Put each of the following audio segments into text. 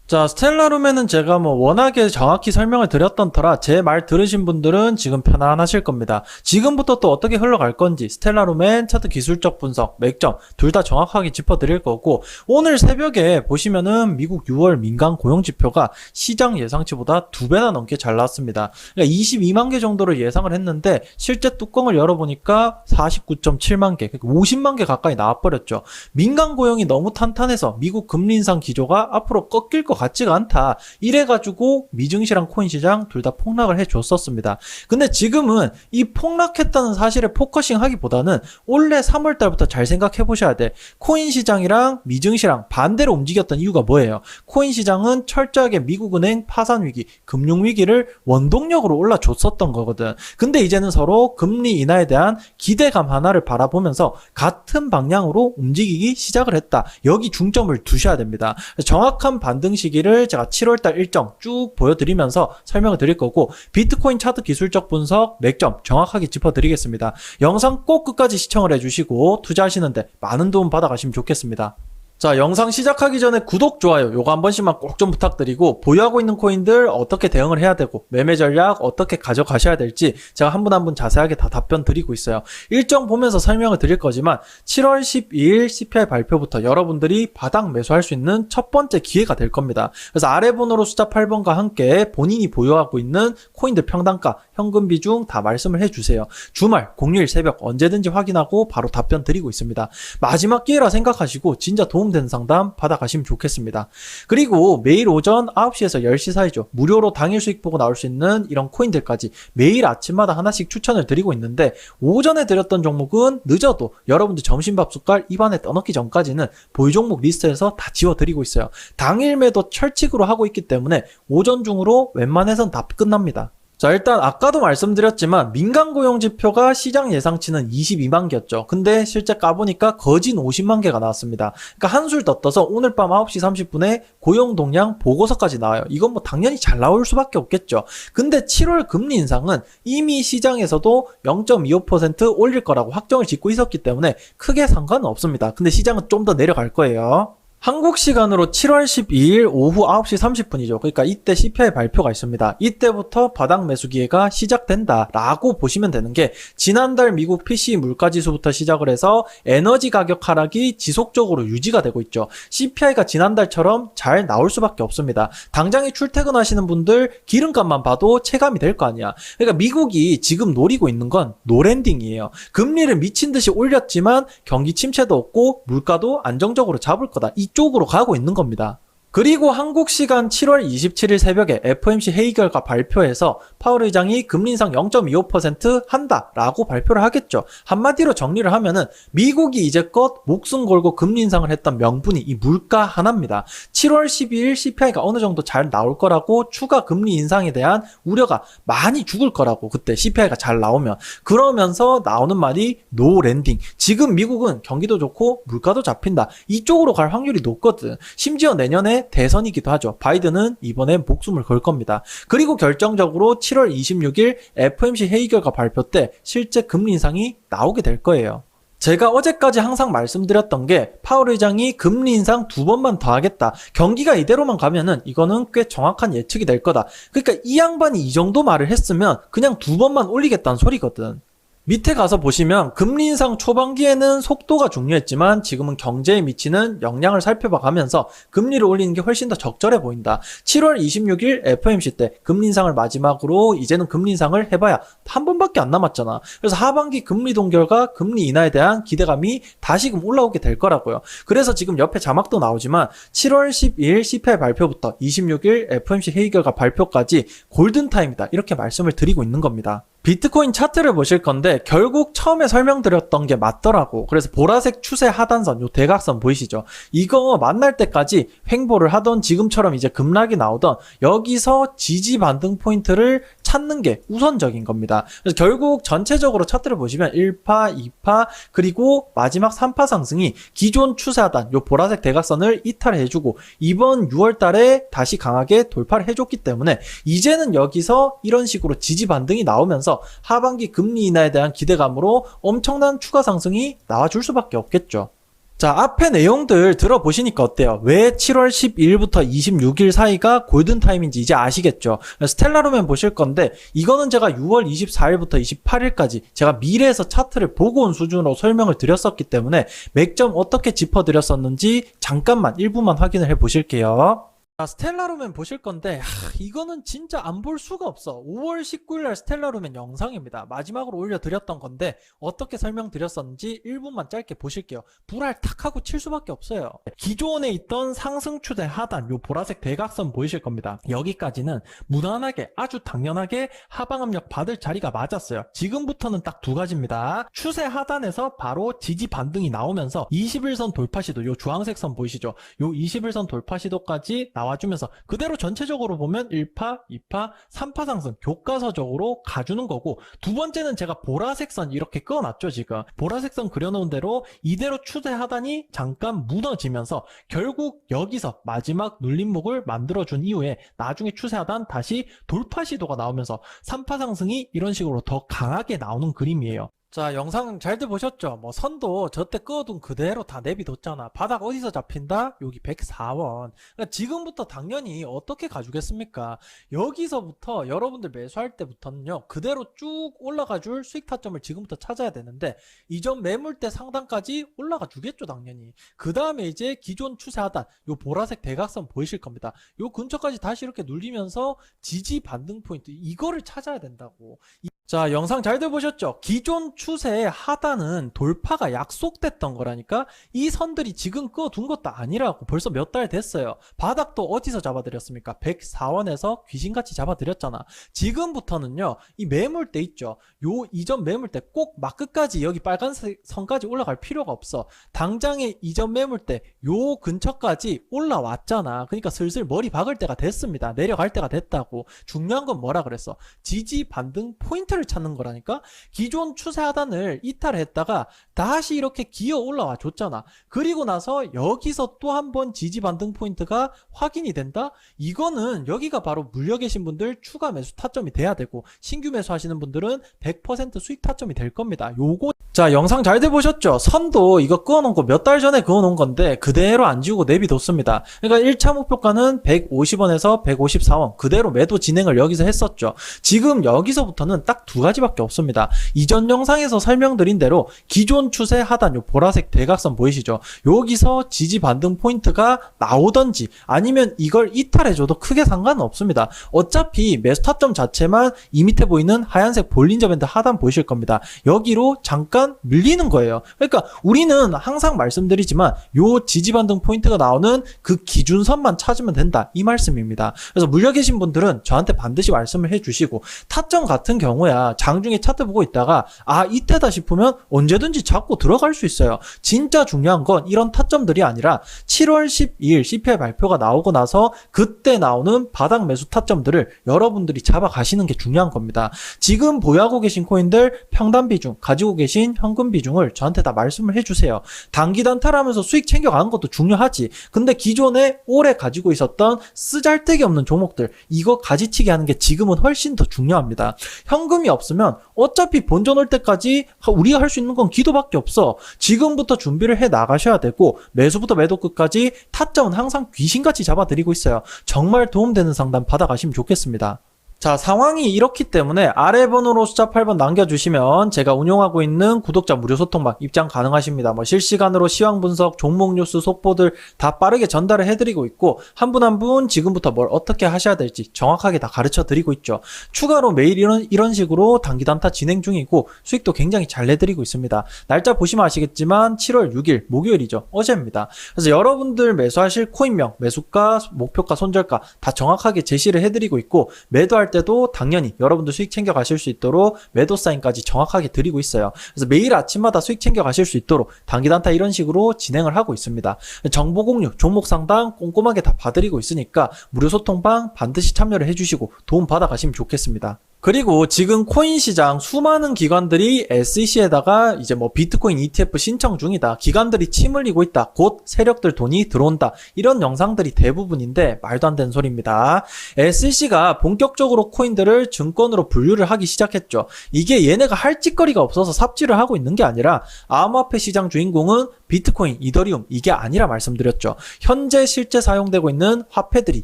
자, 스텔라룸에는 제가 워낙에 정확히 설명을 드렸던 터라 제 말 들으신 분들은 지금 편안하실 겁니다. 지금부터 또 어떻게 흘러갈 건지 스텔라룸엔 차트 기술적 분석, 맥점 둘 다 정확하게 짚어드릴 거고, 오늘 새벽에 보시면은 미국 6월 민간 고용지표가 시장 예상치보다 2배나 넘게 잘 나왔습니다. 그러니까 22만 개 정도를 예상을 했는데 실제 뚜껑을 열어보니까 49.7만 개, 그러니까 50만 개 가까이 나와버렸죠. 민간 고용이 너무 탄탄해서 미국 금리 인상 기조가 앞으로 꺾일 것 같지가 않다. 이래가지고 미증시랑 코인 시장 둘 다 폭락을 해줬었습니다. 근데 지금은 이 폭락했다는 사실에 포커싱 하기보다는 올해 3월달부터 잘 생각해 보셔야 돼. 코인 시장이랑 미증시랑 반대로 움직였던 이유가 뭐예요? 코인 시장은 철저하게 미국은행 파산 위기, 금융 위기를 원동력으로 올라줬었던 거거든. 근데 이제는 서로 금리 인하에 대한 기대감 하나를 바라보면서 같은 방향으로 움직이기 시작을 했다. 여기 중점을 두셔야 됩니다. 정확한 반등 시기를 제가 7월달 일정 쭉 보여드리면서 설명을 드릴 거고, 비트코인 차트 기술적 분석, 맥점 정확하게 짚어드리겠습니다. 영상 꼭 끝까지 시청을 해주시고 투자하시는데 많은 도움 받아가시면 좋겠습니다. 자, 영상 시작하기 전에 구독, 좋아요 요거 한 번씩만 꼭 좀 부탁드리고, 보유하고 있는 코인들 어떻게 대응을 해야 되고 매매 전략 어떻게 가져가셔야 될지 제가 한 분 한 분 자세하게 다 답변 드리고 있어요. 일정 보면서 설명을 드릴 거지만 7월 12일 CPI 발표부터 여러분들이 바닥 매수할 수 있는 첫 번째 기회가 될 겁니다. 그래서 아래 번호로 숫자 8번과 함께 본인이 보유하고 있는 코인들 평단가, 현금 비중 다 말씀을 해주세요. 주말, 공휴일, 새벽 언제든지 확인하고 바로 답변 드리고 있습니다. 마지막 기회라 생각하시고 진짜 도움되는 상담 받아가시면 좋겠습니다. 그리고 매일 오전 9시에서 10시 사이죠. 무료로 당일 수익 보고 나올 수 있는 이런 코인들까지 매일 아침마다 하나씩 추천을 드리고 있는데, 오전에 드렸던 종목은 늦어도 여러분들 점심밥 숟갈 입안에 떠넣기 전까지는 보유 종목 리스트에서 다 지워드리고 있어요. 당일 매도 철칙으로 하고 있기 때문에 오전 중으로 웬만해선 다 끝납니다. 자, 일단 아까도 말씀드렸지만 민간 고용 지표가 시장 예상치는 22만 개였죠. 근데 실제 까보니까 거진 50만 개가 나왔습니다. 그러니까 한술 더 떠서 오늘 밤 9시 30분에 고용 동향 보고서까지 나와요. 이건 당연히 잘 나올 수밖에 없겠죠. 근데 7월 금리 인상은 이미 시장에서도 0.25% 올릴 거라고 확정을 짓고 있었기 때문에 크게 상관은 없습니다. 근데 시장은 좀 더 내려갈 거예요. 한국 시간으로 7월 12일 오후 9시 30분이죠. 그러니까 이때 CPI 발표가 있습니다. 이때부터 바닥 매수 기회가 시작된다라고 보시면 되는 게, 지난달 미국 PCE 물가지수부터 시작을 해서 에너지 가격 하락이 지속적으로 유지가 되고 있죠. CPI가 지난달처럼 잘 나올 수밖에 없습니다. 당장에 출퇴근하시는 분들 기름값만 봐도 체감이 될 거 아니야. 그러니까 미국이 지금 노리고 있는 건 노랜딩이에요. 금리를 미친 듯이 올렸지만 경기 침체도 없고 물가도 안정적으로 잡을 거다. 이쪽으로 가고 있는 겁니다. 그리고 한국 시간 7월 27일 새벽에 FOMC 회의 결과 발표에서 파월 의장이 금리 인상 0.25% 한다라고 발표를 하겠죠. 한마디로 정리를 하면은 미국이 이제껏 목숨 걸고 금리 인상을 했던 명분이 이 물가 하나입니다. 7월 12일 CPI가 어느 정도 잘 나올 거라고, 추가 금리 인상에 대한 우려가 많이 죽을 거라고, 그때 CPI가 잘 나오면. 그러면서 나오는 말이 노 랜딩. 지금 미국은 경기도 좋고 물가도 잡힌다. 이쪽으로 갈 확률이 높거든. 심지어 내년에 대선이기도 하죠. 바이든은 이번에 목숨을 걸 겁니다. 그리고 결정적으로 7월 26일 FOMC 회의 결과 발표 때 실제 금리 인상이 나오게 될 거예요. 제가 어제까지 항상 말씀드렸던 게, 파월 의장이 금리 인상 2번만 더 하겠다. 경기가 이대로만 가면은 이거는 꽤 정확한 예측이 될 거다. 그러니까 이 양반이 이 정도 말을 했으면 그냥 2번만 올리겠다는 소리거든. 밑에 가서 보시면 금리 인상 초반기에는 속도가 중요했지만 지금은 경제에 미치는 영향을 살펴봐 가면서 금리를 올리는 게 훨씬 더 적절해 보인다. 7월 26일 FOMC 때 금리 인상을 마지막으로 이제는 금리 인상을 해봐야 한 번밖에 안 남았잖아. 그래서 하반기 금리 동결과 금리 인하에 대한 기대감이 다시금 올라오게 될 거라고요. 그래서 지금 옆에 자막도 나오지만 7월 12일 CPI 발표부터 26일 FOMC 회의 결과 발표까지 골든타임이다, 이렇게 말씀을 드리고 있는 겁니다. 비트코인 차트를 보실 건데 결국 처음에 설명드렸던 게 맞더라고. 그래서 보라색 추세 하단선, 요 대각선 보이시죠? 이거 만날 때까지 횡보를 하던, 지금처럼 이제 급락이 나오던 여기서 지지 반등 포인트를 찾는 게 우선적인 겁니다. 그래서 결국 전체적으로 차트를 보시면 1파, 2파, 그리고 마지막 3파 상승이 기존 추세 하단, 요 보라색 대각선을 이탈해주고 이번 6월 달에 다시 강하게 돌파를 해줬기 때문에 이제는 여기서 이런 식으로 지지 반등이 나오면서 하반기 금리 인하에 대한 기대감으로 엄청난 추가 상승이 나와줄 수밖에 없겠죠. 자, 앞에 내용들 들어보시니까 어때요? 왜 7월 12일부터 26일 사이가 골든타임인지 이제 아시겠죠? 스텔라루멘 보실 건데 이거는 제가 6월 24일부터 28일까지 제가 미래에서 차트를 보고 온 수준으로 설명을 드렸었기 때문에 맥점 어떻게 짚어드렸었는지 잠깐만 일부만 확인을 해 보실게요. 자, 스텔라루멘 보실 건데 이거는 진짜 안 볼 수가 없어. 5월 19일날 스텔라루멘 영상입니다. 마지막으로 올려드렸던 건데 어떻게 설명드렸었는지 1분만 짧게 보실게요. 불알 탁 하고 칠 수밖에 없어요. 기존에 있던 상승 추세 하단 요 보라색 대각선 보이실 겁니다. 여기까지는 무난하게 아주 당연하게 하방 압력 받을 자리가 맞았어요. 지금부터는 딱 두 가지입니다. 추세 하단에서 바로 지지 반등이 나오면서 21선 돌파 시도 요 주황색 선 보이시죠? 요 21선 돌파 시도까지 나와주면서 그대로 전체적으로 보면 1파, 2파, 3파 상승 교과서적으로 가주는 거고, 두 번째는 제가 보라색 선 이렇게 그어놨죠. 지금 보라색 선 그려놓은 대로 이대로 추세 하단이 잠깐 무너지면서 결국 여기서 마지막 눌림목을 만들어준 이후에 나중에 추세 하단 다시 돌파 시도가 나오면서 3파 상승이 이런 식으로 더 강하게 나오는 그림이에요. 자, 영상 잘들 보셨죠? 뭐 선도 저때 그어둔 그대로 다 내비뒀잖아. 바닥 어디서 잡힌다? 여기 104원. 그러니까 지금부터 당연히 어떻게 가주겠습니까? 여기서부터 여러분들 매수할 때부터는요, 그대로 쭉 올라가 줄 수익 타점을 지금부터 찾아야 되는데 이전 매물대 상단까지 올라가 주겠죠, 당연히. 그 다음에 이제 기존 추세 하단 요 보라색 대각선 보이실 겁니다. 요 근처까지 다시 이렇게 눌리면서 지지 반등 포인트 이거를 찾아야 된다고. 자, 영상 잘들 보셨죠? 기존 추세의 하단은 돌파가 약속됐던 거라니까. 이 선들이 지금 그어둔 것도 아니라고. 벌써 몇 달 됐어요. 바닥도 어디서 잡아드렸습니까? 104원에서 귀신같이 잡아드렸잖아. 지금부터는요, 이 매물대 있죠? 요 이전 매물대 꼭 막 끝까지 여기 빨간색 선까지 올라갈 필요가 없어. 당장의 이전 매물대 요 근처까지 올라왔잖아. 그러니까 슬슬 머리 박을 때가 됐습니다. 내려갈 때가 됐다고. 중요한 건 뭐라 그랬어? 지지 반등 포인트를 찾는 거라니까. 기존 추세 하단을 이탈했다가 다시 이렇게 기어 올라와 줬잖아. 그리고 나서 여기서 또 한 번 지지 반등 포인트가 확인이 된다? 이거는 여기가 바로 물려 계신 분들 추가 매수 타점이 돼야 되고, 신규 매수 하시는 분들은 100% 수익 타점이 될 겁니다. 요거 자, 영상 잘들 보셨죠? 선도 이거 그어놓은 거 몇 달 전에 그어놓은 건데 그대로 안 지우고 내비뒀습니다. 그러니까 1차 목표가는 150원에서 154원 그대로 매도 진행을 여기서 했었죠. 지금 여기서부터는 딱 두 가지밖에 없습니다. 이전 영상에서 설명드린 대로 기존 추세 하단 요 보라색 대각선 보이시죠? 여기서 지지 반등 포인트가 나오던지 아니면 이걸 이탈해줘도 크게 상관은 없습니다. 어차피 매수 타점 자체만 이 밑에 보이는 하얀색 볼린저 밴드 하단 보이실 겁니다. 여기로 잠깐 밀리는 거예요. 그러니까 우리는 항상 말씀드리지만 요 지지 반등 포인트가 나오는 그 기준선만 찾으면 된다 이 말씀입니다. 그래서 물려 계신 분들은 저한테 반드시 말씀을 해주시고, 타점 같은 경우야 장중에 차트 보고 있다가 이때다 싶으면 언제든지 잡고 들어갈 수 있어요. 진짜 중요한 건 이런 타점들이 아니라 7월 12일 CPI 발표가 나오고 나서 그때 나오는 바닥 매수 타점들을 여러분들이 잡아가시는 게 중요한 겁니다. 지금 보유하고 계신 코인들 평단 비중, 가지고 계신 현금 비중을 저한테 다 말씀을 해주세요. 단기 단타라면서 수익 챙겨가는 것도 중요하지. 근데 기존에 오래 가지고 있었던 쓰잘데기 없는 종목들 이거 가지치기 하는 게 지금은 훨씬 더 중요합니다. 현금이 없으면 어차피 본전 올 때까지 우리가 할 수 있는 건 기도밖에 없어. 지금부터 준비를 해 나가셔야 되고, 매수부터 매도 끝까지 타점은 항상 귀신같이 잡아드리고 있어요. 정말 도움되는 상담 받아가시면 좋겠습니다. 자, 상황이 이렇기 때문에 아래 번호로 숫자 8번 남겨주시면 제가 운용하고 있는 구독자 무료 소통방 입장 가능하십니다. 뭐 실시간으로 시황 분석, 종목 뉴스, 속보들 다 빠르게 전달을 해드리고 있고, 한 분 한 분 지금부터 뭘 어떻게 하셔야 될지 정확하게 다 가르쳐 드리고 있죠. 추가로 매일 이런 식으로 단기 단타 진행 중이고 수익도 굉장히 잘 내드리고 있습니다. 날짜 보시면 아시겠지만 7월 6일 목요일이죠. 어제입니다. 그래서 여러분들 매수하실 코인명, 매수가, 목표가, 손절가 다 정확하게 제시를 해드리고 있고, 매도할 때도 당연히 여러분들 수익 챙겨 가실 수 있도록 매도 사인까지 정확하게 드리고 있어요. 그래서 매일 아침마다 수익 챙겨 가실 수 있도록 단기 단타 이런 식으로 진행을 하고 있습니다. 정보 공유, 종목 상담 꼼꼼하게 다 봐드리고 있으니까 무료 소통방 반드시 참여를 해주시고 도움 받아 가시면 좋겠습니다. 그리고 지금 코인 시장 수많은 기관들이 SEC에다가 이제 뭐 비트코인 ETF 신청 중이다. 기관들이 침 흘리고 있다. 곧 세력들 돈이 들어온다. 이런 영상들이 대부분인데 말도 안 되는 소리입니다. SEC가 본격적으로 코인들을 증권으로 분류를 하기 시작했죠. 이게 얘네가 할 짓거리가 없어서 삽질을 하고 있는 게 아니라 암호화폐 시장 주인공은 비트코인, 이더리움 이게 아니라 말씀드렸죠. 현재 실제 사용되고 있는 화폐들이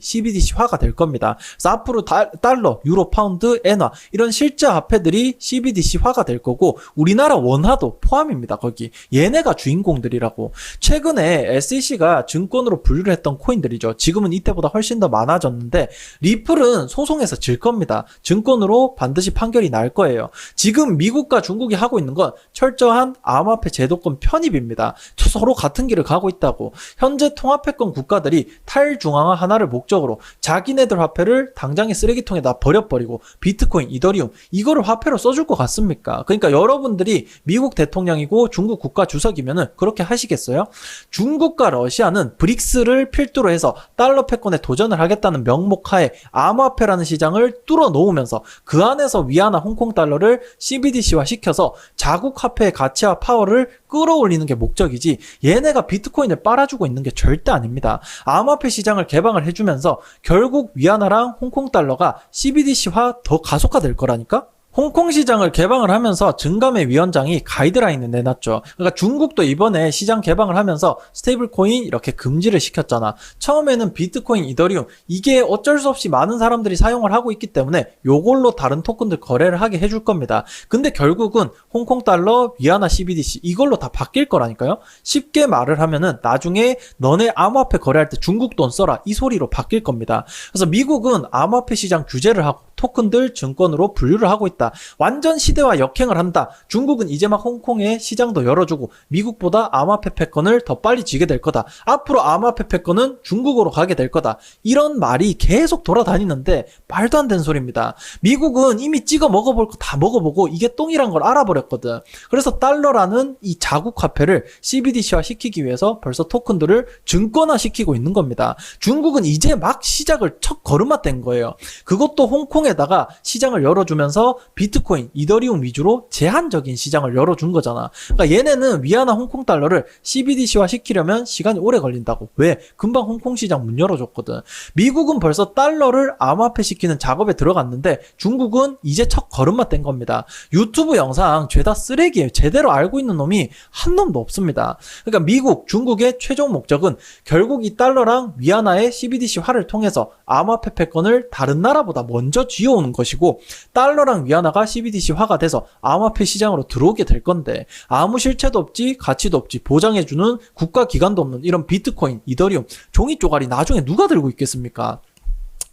CBDC화가 될 겁니다. 그래서 앞으로 달러, 유로, 파운드, 엔화 이런 실제 화폐들이 CBDC화가 될 거고 우리나라 원화도 포함입니다. 거기 얘네가 주인공들이라고. 최근에 SEC가 증권으로 분류를 했던 코인들이죠. 지금은 이때보다 훨씬 더 많아졌는데 리플은 소송에서 질 겁니다. 증권으로 반드시 판결이 날 거예요. 지금 미국과 중국이 하고 있는 건 철저한 암호화폐 제도권 편입입니다. 서로 같은 길을 가고 있다고. 현재 통화패권 국가들이 탈중앙화 하나를 목적으로 자기네들 화폐를 당장의 쓰레기통에다 버려버리고 비트코인, 이더리움 이거를 화폐로 써줄 것 같습니까? 그러니까 여러분들이 미국 대통령이고 중국 국가 주석이면은 그렇게 하시겠어요? 중국과 러시아는 브릭스를 필두로 해서 달러 패권에 도전을 하겠다는 명목하에 암호화폐라는 시장을 뚫어 놓으면서 그 안에서 위안화, 홍콩 달러를 CBDC화 시켜서 자국 화폐의 가치와 파워를 끌어올리는 게 목적이지 얘네가 비트코인을 빨아주고 있는 게 절대 아닙니다. 암호화폐 시장을 개방을 해주면서 결국 위안화랑 홍콩 달러가 CBDC화 더 가속화될 거라니까? 홍콩 시장을 개방을 하면서 증감회 위원장이 가이드라인을 내놨죠. 그러니까 중국도 이번에 시장 개방을 하면서 스테이블 코인 이렇게 금지를 시켰잖아. 처음에는 비트코인, 이더리움 이게 어쩔 수 없이 많은 사람들이 사용을 하고 있기 때문에 요걸로 다른 토큰들 거래를 하게 해줄 겁니다. 근데 결국은 홍콩 달러, 위안화, CBDC 이걸로 다 바뀔 거라니까요. 쉽게 말을 하면은 나중에 너네 암호화폐 거래할 때 중국 돈 써라 이 소리로 바뀔 겁니다. 그래서 미국은 암호화폐 시장 규제를 하고 토큰들 증권으로 분류를 하고 있다. 완전 시대와 역행을 한다. 중국은 이제 막 홍콩의 시장도 열어주고 미국보다 암호화폐 패권을 더 빨리 쥐게 될 거다. 앞으로 암호화폐 패권은 중국으로 가게 될 거다. 이런 말이 계속 돌아다니는데 말도 안 되는 소리입니다. 미국은 이미 찍어 먹어볼 거 다 먹어보고 이게 똥이란 걸 알아버렸거든. 그래서 달러라는 이 자국 화폐를 CBDC화 시키기 위해서 벌써 토큰들을 증권화 시키고 있는 겁니다. 중국은 이제 막 시작을 첫 걸음마 뗀 거예요. 그것도 홍콩에다가 시장을 열어주면서 비트코인, 이더리움 위주로 제한적인 시장을 열어준 거잖아. 그러니까 얘네는 위안화, 홍콩 달러를 CBDC화 시키려면 시간이 오래 걸린다고. 왜? 금방 홍콩 시장 문 열어줬거든. 미국은 벌써 달러를 암호화폐 시키는 작업에 들어갔는데 중국은 이제 첫 걸음마 뗀 겁니다. 유튜브 영상 죄다 쓰레기예요. 제대로 알고 있는 놈이 한 놈도 없습니다. 그러니까 미국, 중국의 최종 목적은 결국 이 달러랑 위안화의 CBDC화를 통해서 암호화폐 패권을 다른 나라보다 먼저 쥐어오는 것이고 달러랑 위안화가 CBDC화가 돼서 암호화폐 시장으로 들어오게 될 건데 아무 실체도 없지 가치도 없지 보장해주는 국가기관도 없는 이런 비트코인, 이더리움 종이 쪼가리 나중에 누가 들고 있겠습니까?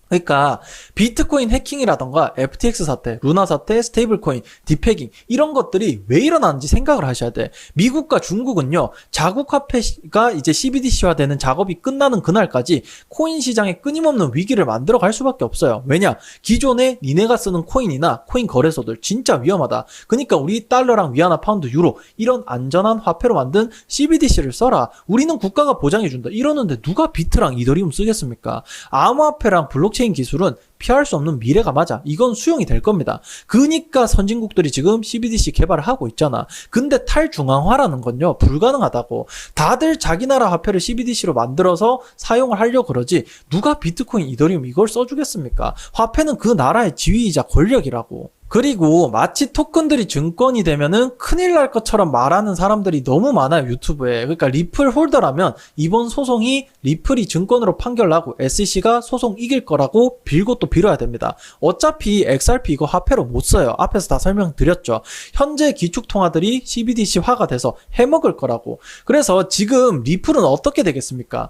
그러니까 비트코인 해킹이라던가 FTX 사태, 루나 사태, 스테이블 코인, 디패깅 이런 것들이 왜 일어나는지 생각을 하셔야 돼. 미국과 중국은요. 자국 화폐가 이제 CBDC화 되는 작업이 끝나는 그날까지 코인 시장에 끊임없는 위기를 만들어 갈 수밖에 없어요. 왜냐? 기존에 니네가 쓰는 코인이나 코인 거래소들 진짜 위험하다. 그러니까 우리 달러랑 위안화, 파운드, 유로 이런 안전한 화폐로 만든 CBDC를 써라. 우리는 국가가 보장해준다. 이러는데 누가 비트랑 이더리움 쓰겠습니까? 암호화폐랑 블록체인 기술은 피할 수 없는 미래가 맞아. 이건 수용이 될 겁니다. 그러니까 선진국들이 지금 CBDC 개발을 하고 있잖아. 근데 탈중앙화라는 건요. 불가능하다고. 다들 자기 나라 화폐를 CBDC로 만들어서 사용을 하려고 그러지 누가 비트코인, 이더리움 이걸 써주겠습니까? 화폐는 그 나라의 지위이자 권력이라고. 그리고 마치 토큰들이 증권이 되면은 큰일 날 것처럼 말하는 사람들이 너무 많아요, 유튜브에. 그러니까 리플 홀더라면 이번 소송이 리플이 증권으로 판결나고 SEC가 소송 이길 거라고 빌고 또 빌어야 됩니다. 어차피 XRP 이거 화폐로 못 써요. 앞에서 다 설명드렸죠. 현재 기축통화들이 CBDC화가 돼서 해먹을 거라고. 그래서 지금 리플은 어떻게 되겠습니까?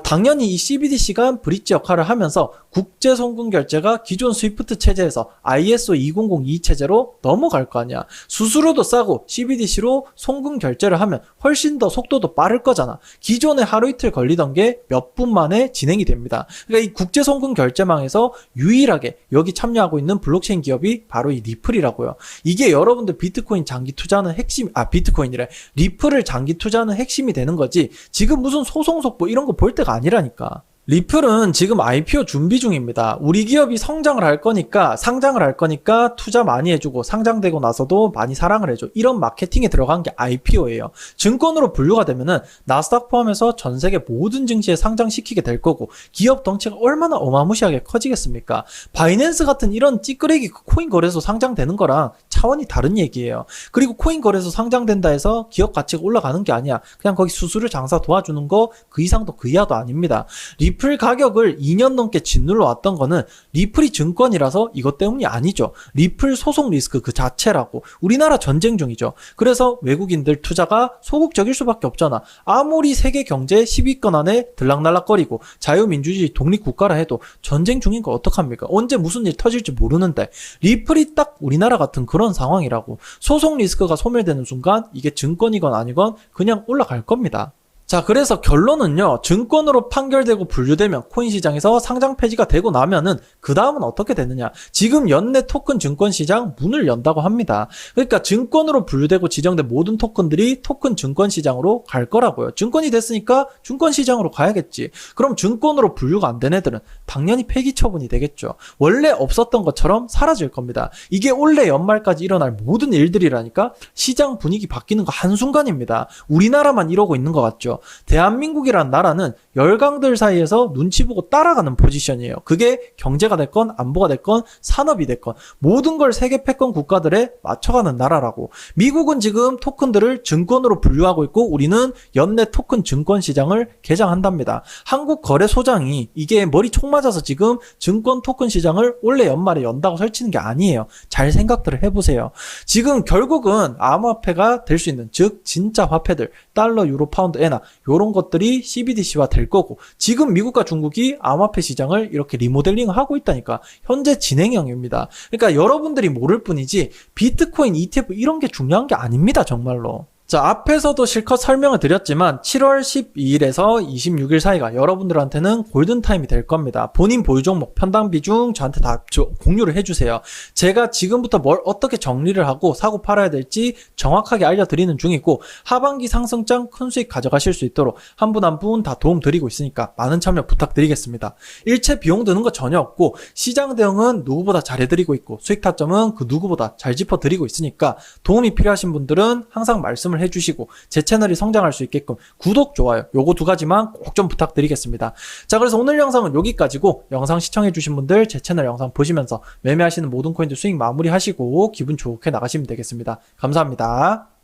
당연히 이 CBDC가 브릿지 역할을 하면서 국제 송금 결제가 기존 스위프트 체제에서 ISO 2002 체제로 넘어갈 거 아니야. 수수료도 싸고 CBDC로 송금 결제를 하면 훨씬 더 속도도 빠를 거잖아. 기존에 하루 이틀 걸리던 게 몇 분 만에 진행이 됩니다. 그러니까 이 국제 송금 결제망에서 유일하게 여기 참여하고 있는 블록체인 기업이 바로 이 리플이라고요. 이게 여러분들 비트코인 장기 투자하는 핵심, 비트코인이래. 리플을 장기 투자하는 핵심이 되는 거지. 지금 무슨 소송 속보 이런 거 볼 때가 아니라니까. 리플은 지금 IPO 준비 중입니다. 우리 기업이 성장을 할 거니까, 상장을 할 거니까 투자 많이 해주고 상장되고 나서도 많이 사랑을 해줘. 이런 마케팅에 들어간 게 IPO예요. 증권으로 분류가 되면은 나스닥 포함해서 전 세계 모든 증시에 상장시키게 될 거고, 기업 덩치가 얼마나 어마무시하게 커지겠습니까? 바이낸스 같은 이런 찌끄레기 코인 거래소 상장되는 거랑 차원이 다른 얘기예요. 그리고 코인 거래소 상장된다 해서 기업 가치가 올라가는 게 아니야. 그냥 거기 수수료 장사 도와주는 거 그 이상도 그 이하도 아닙니다. 리플 가격을 2년 넘게 짓눌러 왔던 거는 리플이 증권이라서 이것 때문이 아니죠. 리플 소송 리스크 그 자체라고. 우리나라 전쟁 중이죠. 그래서 외국인들 투자가 소극적일 수밖에 없잖아. 아무리 세계 경제 10위권 안에 들락날락거리고 자유민주주의 독립국가라 해도 전쟁 중인 거 어떡합니까? 언제 무슨 일 터질지 모르는데 리플이 딱 우리나라 같은 그런 상황이라고. 소송 리스크가 소멸되는 순간 이게 증권이건 아니건 그냥 올라갈 겁니다. 자, 그래서 결론은요, 증권으로 판결되고 분류되면 코인 시장에서 상장 폐지가 되고 나면은 그 다음은 어떻게 되느냐. 지금 연내 토큰 증권 시장 문을 연다고 합니다. 그러니까 증권으로 분류되고 지정된 모든 토큰들이 토큰 증권 시장으로 갈 거라고요. 증권이 됐으니까 증권 시장으로 가야겠지. 그럼 증권으로 분류가 안 된 애들은 당연히 폐기 처분이 되겠죠. 원래 없었던 것처럼 사라질 겁니다. 이게 올해 연말까지 일어날 모든 일들이라니까. 시장 분위기 바뀌는 거 한순간입니다. 우리나라만 이러고 있는 것 같죠. 대한민국이란 나라는 열강들 사이에서 눈치 보고 따라가는 포지션이에요. 그게 경제가 됐건 안보가 됐건 산업이 됐건 모든 걸 세계 패권 국가들에 맞춰가는 나라라고. 미국은 지금 토큰들을 증권으로 분류하고 있고 우리는 연내 토큰 증권 시장을 개장한답니다. 한국거래소장이 이게 머리 총 맞아서 지금 증권 토큰 시장을 올해 연말에 연다고 설치는 게 아니에요. 잘 생각들을 해보세요. 지금 결국은 암호화폐가 될 수 있는, 즉 진짜 화폐들, 달러, 유로, 파운드, 엔화 요런 것들이 CBDC화 될 거고, 지금 미국과 중국이 암호화폐 시장을 이렇게 리모델링 하고 있다니까. 현재 진행형입니다. 그러니까 여러분들이 모를 뿐이지 비트코인, ETF 이런 게 중요한 게 아닙니다, 정말로. 자, 앞에서도 실컷 설명을 드렸지만 7월 12일에서 26일 사이가 여러분들한테는 골든타임이 될 겁니다. 본인 보유 종목, 편당 비중 저한테 다 공유를 해주세요. 제가 지금부터 뭘 어떻게 정리를 하고 사고 팔아야 될지 정확하게 알려드리는 중이고, 하반기 상승장 큰 수익 가져가실 수 있도록 한 분 한 분 다 도움 드리고 있으니까 많은 참여 부탁드리겠습니다. 일체 비용 드는 거 전혀 없고 시장 대응은 누구보다 잘해드리고 있고 수익 타점은 그 누구보다 잘 짚어드리고 있으니까 도움이 필요하신 분들은 항상 말씀을 해주시고 제 채널이 성장할 수 있게끔 구독, 좋아요 요거 두 가지만 꼭 좀 부탁드리겠습니다. 자, 그래서 오늘 영상은 여기까지고, 영상 시청해주신 분들 제 채널 영상 보시면서 매매하시는 모든 코인들 수익 마무리하시고 기분 좋게 나가시면 되겠습니다. 감사합니다.